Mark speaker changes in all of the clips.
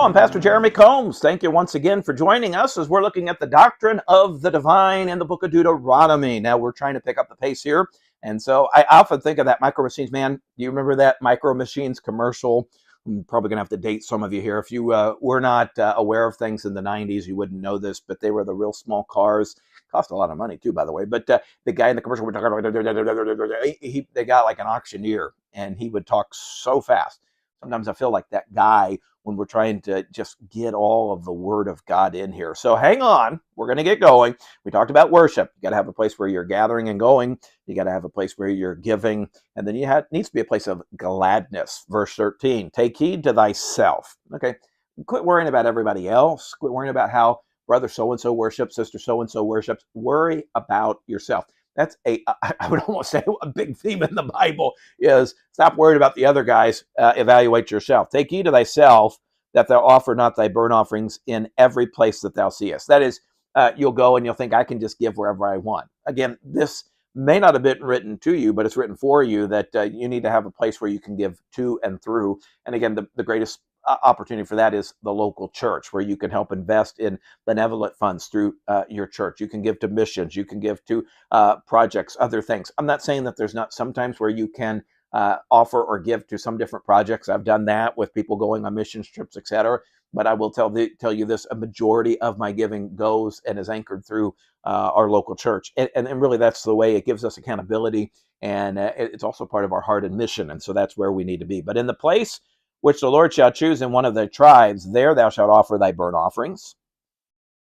Speaker 1: I'm Pastor Jeremy Combs. Thank you once again for joining us as we're looking at the doctrine of the divine in the book of Deuteronomy. Now we're trying to pick up the pace here. And so I often think of that Micro Machines, man. Do you remember that Micro Machines commercial? I'm probably going to have to date some of you here. If you were not aware of things in the 90s, you wouldn't know this, but they were the real small cars. Cost a lot of money too, by the way. But the guy in the commercial, they got like an auctioneer, and he would talk so fast. Sometimes I feel like that guy when we're trying to just get all of the Word of God in here. So hang on, we're going to get going. We talked about worship. You got to have a place where you're gathering and going. You got to have a place where you're giving. And then needs to be a place of gladness. Verse 13, take heed to thyself. Okay, quit worrying about everybody else. Quit worrying about how brother so-and-so worships, sister so-and-so worships. Worry about yourself. That's I would almost say a big theme in the Bible is stop worrying about the other guys, evaluate yourself. Take heed to thyself that thou offer not thy burnt offerings in every place that thou seest. That is, you'll go and you'll think, I can just give wherever I want. Again, this may not have been written to you, but it's written for you that you need to have a place where you can give to and through. And again, the greatest opportunity for that is the local church, where you can help invest in benevolent funds through your church. You can give to missions. You can give to projects, other things. I'm not saying that there's not sometimes where you can offer or give to some different projects. I've done that with people going on mission trips, etc. But I will tell you this: a majority of my giving goes and is anchored through our local church, and really that's the way it gives us accountability, and it's also part of our heart and mission, and so that's where we need to be. But in the place which the Lord shall choose in one of thy tribes, there thou shalt offer thy burnt offerings,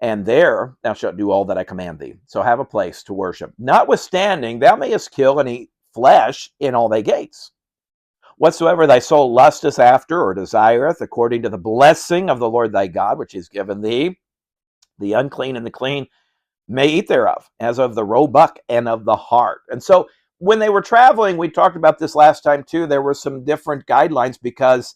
Speaker 1: and there thou shalt do all that I command thee. So have a place to worship. Notwithstanding, thou mayest kill and eat flesh in all thy gates. Whatsoever thy soul lusteth after or desireth, according to the blessing of the Lord thy God, which is given thee, the unclean and the clean may eat thereof, as of the roebuck and of the hart. And so when they were traveling, we talked about this last time too, there were some different guidelines because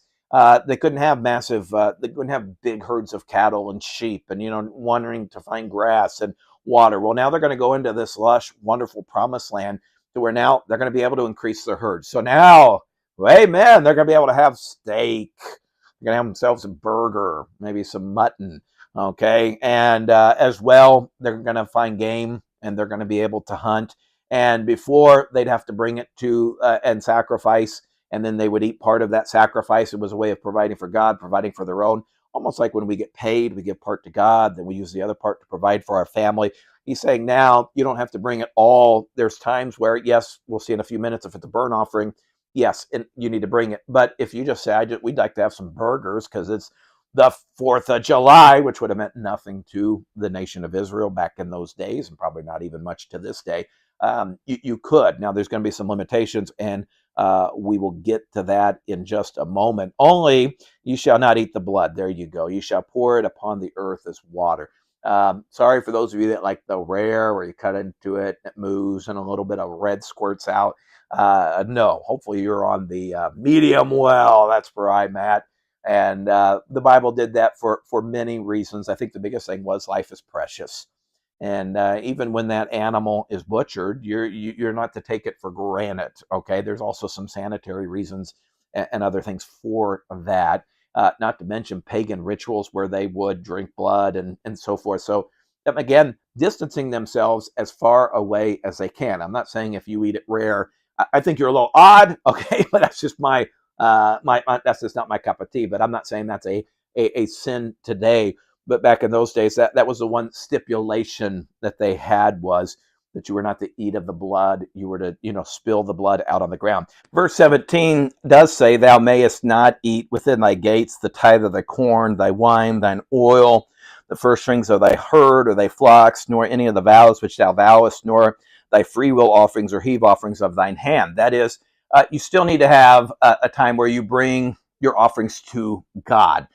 Speaker 1: they couldn't have they couldn't have big herds of cattle and sheep and, wandering to find grass and water. Well, now they're going to go into this lush, wonderful promised land to where now they're going to be able to increase their herds. So now, amen, they're going to be able to have steak. They're going to have themselves a burger, maybe some mutton, okay? And as well, they're going to find game and they're going to be able to hunt. And before, they'd have to bring it to and sacrifice, and then they would eat part of that sacrifice. It was a way of providing for God, providing for their own. Almost like when we get paid, we give part to God, then we use the other part to provide for our family. He's saying now you don't have to bring it all. There's times where, yes, we'll see in a few minutes if it's a burnt offering, yes, and you need to bring it. But if you just say, we'd like to have some burgers because it's the 4th of July, which would have meant nothing to the nation of Israel back in those days, and probably not even much to this day, you could. Now, there's going to be some limitations, and we will get to that in just a moment. Only you shall not eat the blood. There you go. You shall pour it upon the earth as water. Sorry for those of you that like the rare, where you cut into it, it moves, and a little bit of red squirts out. No, hopefully you're on the medium well. That's where I'm at. And the Bible did that for many reasons. I think the biggest thing was life is precious. And even when that animal is butchered, you're not to take it for granted, okay? There's also some sanitary reasons and other things for that, not to mention pagan rituals where they would drink blood and so forth. So again, distancing themselves as far away as they can. I'm not saying if you eat it rare, I think you're a little odd, okay? But that's just that's just not my cup of tea. But I'm not saying that's a sin today. But back in those days, that was the one stipulation that they had, was that you were not to eat of the blood. You were to, spill the blood out on the ground. Verse 17 does say, thou mayest not eat within thy gates the tithe of thy corn, thy wine, thine oil, the firststrings of thy herd or thy flocks, nor any of the vows which thou vowest, nor thy freewill offerings or heave offerings of thine hand. That is, you still need to have a time where you bring your offerings to God.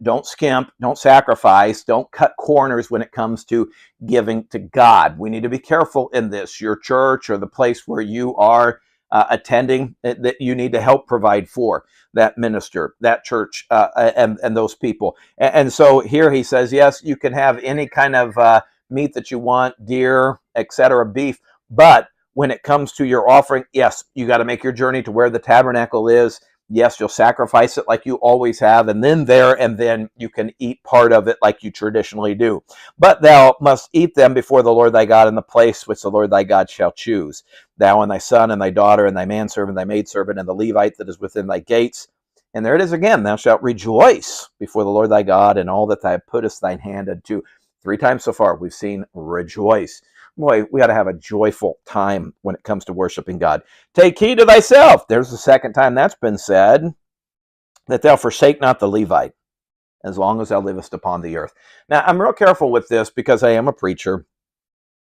Speaker 1: Don't skimp, don't sacrifice, don't cut corners when it comes to giving to God. We need to be careful in this. Your church or the place where you are attending, that you need to help provide for that minister, that church, and those people. And so here he says, yes, you can have any kind of meat that you want, deer, etc., beef, but when it comes to your offering, yes, you got to make your journey to where the tabernacle is. Yes, you'll sacrifice it like you always have, and then you can eat part of it like you traditionally do. But thou must eat them before the Lord thy God in the place which the Lord thy God shall choose. Thou and thy son and thy daughter and thy manservant, thy maidservant, and the Levite that is within thy gates. And there it is again, thou shalt rejoice before the Lord thy God in all that thou puttest thine hand unto. 3 times so far we've seen rejoice. Boy, we ought to have a joyful time when it comes to worshiping God. Take heed to thyself. There's the second time that's been said, that thou forsake not the Levite, as long as thou livest upon the earth. Now, I'm real careful with this because I am a preacher,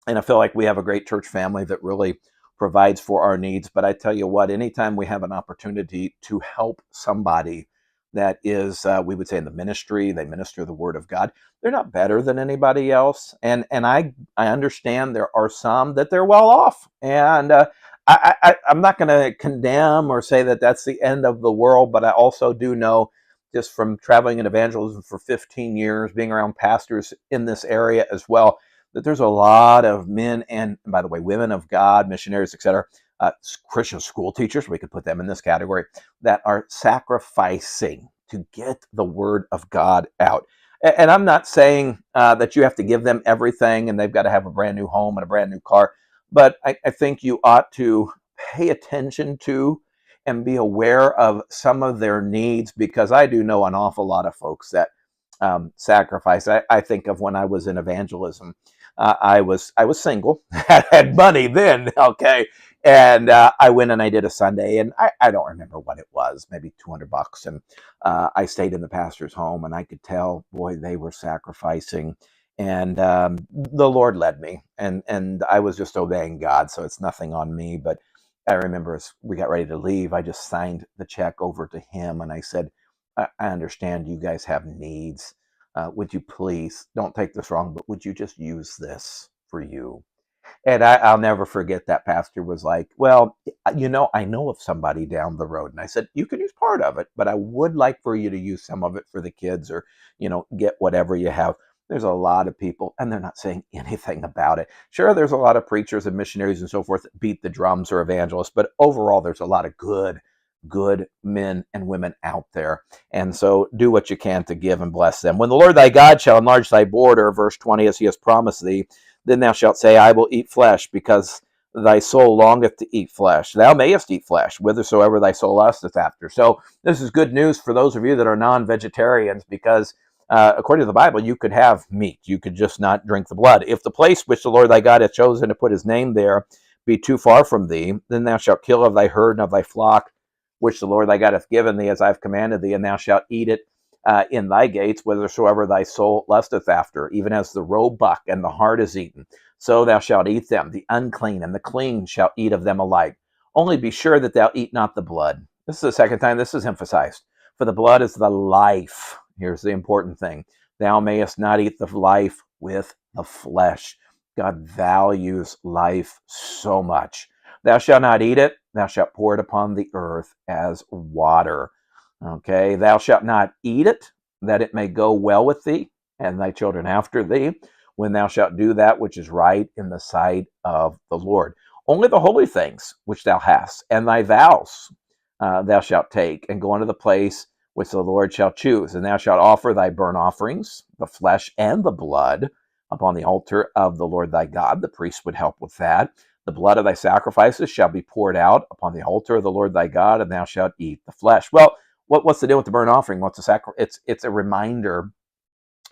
Speaker 1: and I feel like we have a great church family that really provides for our needs. But I tell you what, anytime we have an opportunity to help somebody that is, we would say in the ministry, they minister the word of God, they're not better than anybody else. And I understand there are some that they're well off. And I'm not going to condemn or say that that's the end of the world, but I also do know, just from traveling in evangelism for 15 years, being around pastors in this area as well, that there's a lot of men and, by the way, women of God, missionaries, etc., Christian school teachers, we could put them in this category, that are sacrificing to get the word of God out. And I'm not saying that you have to give them everything and they've got to have a brand new home and a brand new car, but I think you ought to pay attention to and be aware of some of their needs, because I do know an awful lot of folks that sacrifice. I think of when I was in evangelism. I was single, had money then, okay, and I went and I did a Sunday, and I don't remember what it was, maybe $200, and I stayed in the pastor's home, and I could tell, boy, they were sacrificing, and the Lord led me, and I was just obeying God, so it's nothing on me. But I remember as we got ready to leave, I just signed the check over to him, and I said, I understand you guys have needs. Would you please, don't take this wrong, but would you just use this for you? And I'll never forget that pastor was like, well, I know of somebody down the road. And I said, you can use part of it, but I would like for you to use some of it for the kids, or, get whatever you have. There's a lot of people, and they're not saying anything about it. Sure, there's a lot of preachers and missionaries and so forth that beat the drums or evangelists, but overall, there's a lot of good men and women out there. And so do what you can to give and bless them. When the Lord thy God shall enlarge thy border, verse 20, as he has promised thee, then thou shalt say, I will eat flesh, because thy soul longeth to eat flesh. Thou mayest eat flesh, whithersoever thy soul lusteth after. So this is good news for those of you that are non-vegetarians, because according to the Bible, you could have meat. You could just not drink the blood. If the place which the Lord thy God hath chosen to put his name there be too far from thee, then thou shalt kill of thy herd and of thy flock, which the Lord thy God hath given thee, as I have commanded thee, and thou shalt eat it in thy gates, whithersoever thy soul lusteth after, even as the roebuck and the hart is eaten. So thou shalt eat them. The unclean and the clean shall eat of them alike. Only be sure that thou eat not the blood. This is the second time this is emphasized. For the blood is the life. Here's the important thing. Thou mayest not eat the life with the flesh. God values life so much. Thou shalt not eat it. Thou shalt pour it upon the earth as water. Okay, thou shalt not eat it, that it may go well with thee and thy children after thee, when thou shalt do that which is right in the sight of the Lord. Only the holy things which thou hast, and thy vows thou shalt take, and go unto the place which the Lord shall choose. And thou shalt offer thy burnt offerings, the flesh and the blood, upon the altar of the Lord thy God. The priest would help with that. The blood of thy sacrifices shall be poured out upon the altar of the Lord thy God, and thou shalt eat the flesh. Well, what's the deal with the burnt offering? What's the sacrifice? It's a reminder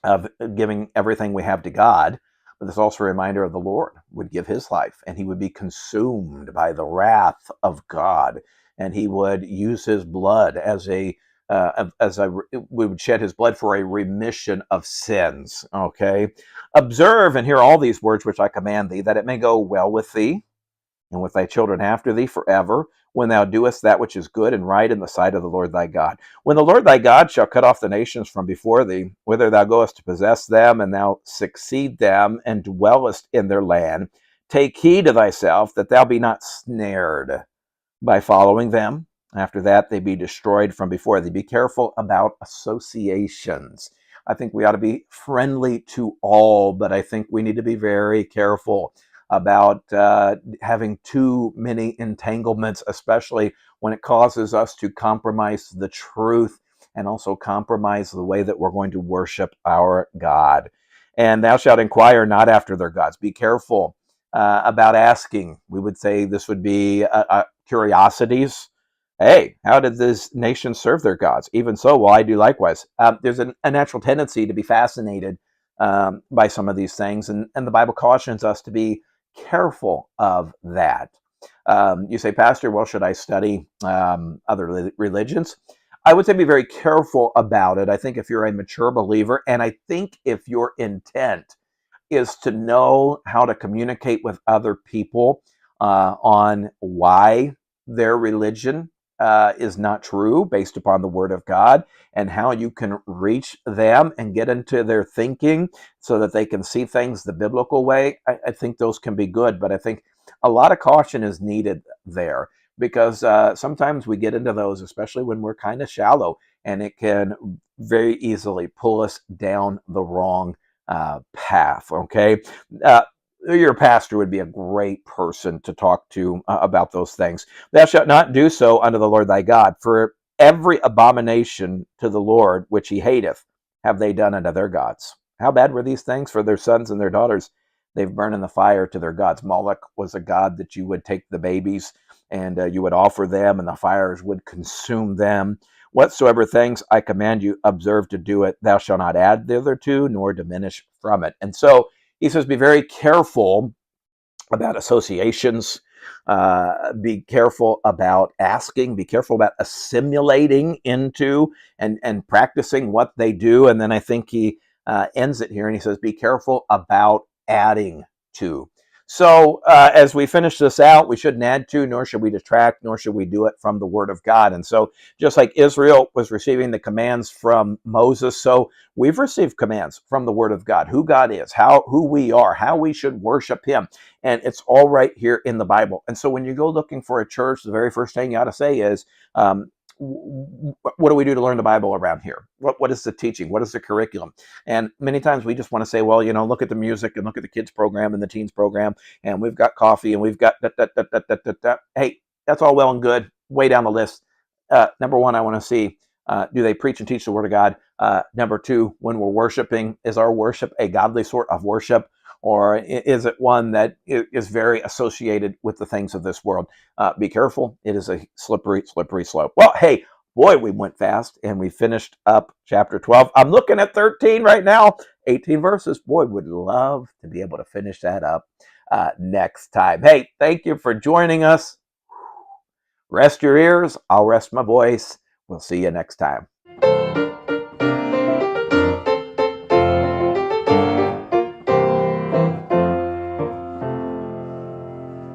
Speaker 1: of giving everything we have to God, but it's also a reminder of the Lord would give his life, and he would be consumed by the wrath of God, and he would use his blood we would shed his blood for a remission of sins. Okay, observe and hear all these words which I command thee, that it may go well with thee and with thy children after thee forever, when thou doest that which is good and right in the sight of the Lord thy God. When the Lord thy God shall cut off the nations from before thee, whither thou goest to possess them, and thou succeed them, and dwellest in their land, take heed to thyself that thou be not snared by following them. After that, they be destroyed from before thee. Be careful about associations. I think we ought to be friendly to all, but I think we need to be very careful about having too many entanglements, especially when it causes us to compromise the truth and also compromise the way that we're going to worship our God. And thou shalt inquire not after their gods. Be careful about asking. We would say this would be curiosities. Hey, how did this nation serve their gods? Even so, well, I do likewise. There's a natural tendency to be fascinated by some of these things, and the Bible cautions us to be careful of that. You say, Pastor, well, should I study other religions? I would say be very careful about it. I think if you're a mature believer, and I think if your intent is to know how to communicate with other people on why their religion is not true based upon the Word of God, and how you can reach them and get into their thinking so that they can see things the biblical way. I think those can be good, but I think a lot of caution is needed there because sometimes we get into those, especially when we're kind of shallow, and it can very easily pull us down the wrong path. Okay. Uh, your pastor would be a great person to talk to about those things. Thou shalt not do so unto the Lord thy God, for every abomination to the Lord which he hateth have they done unto their gods. How bad were these things for their sons and their daughters? They've burned in the fire to their gods. Moloch was a god that you would take the babies and you would offer them, and the fires would consume them. Whatsoever things I command you, observe to do it. Thou shalt not add thitherto, nor diminish from it. And so he says, be very careful about associations. Be careful about asking. Be careful about assimilating into and practicing what they do. And then I think he ends it here and he says, be careful about adding to. So as we finish this out, we shouldn't add to, nor should we detract, nor should we do it from the Word of God. And so just like Israel was receiving the commands from Moses, so we've received commands from the Word of God, who God is, who we are, how we should worship Him. And it's all right here in the Bible. And so when you go looking for a church, the very first thing you ought to say is, what do we do to learn the Bible around here? What is the teaching? What is the curriculum? And many times we just want to say, well, look at the music and look at the kids program and the teens program, and we've got coffee and we've got that. Hey, that's all well and good. Way down the list. Number one, I want to see, do they preach and teach the Word of God? Number two, when we're worshiping, is our worship a godly sort of worship? Or is it one that is very associated with the things of this world? Be careful. It is a slippery, slippery slope. Well, hey, boy, we went fast and we finished up chapter 12. I'm looking at 13 right now, 18 verses. Boy, would love to be able to finish that up next time. Hey, thank you for joining us. Rest your ears. I'll rest my voice. We'll see you next time.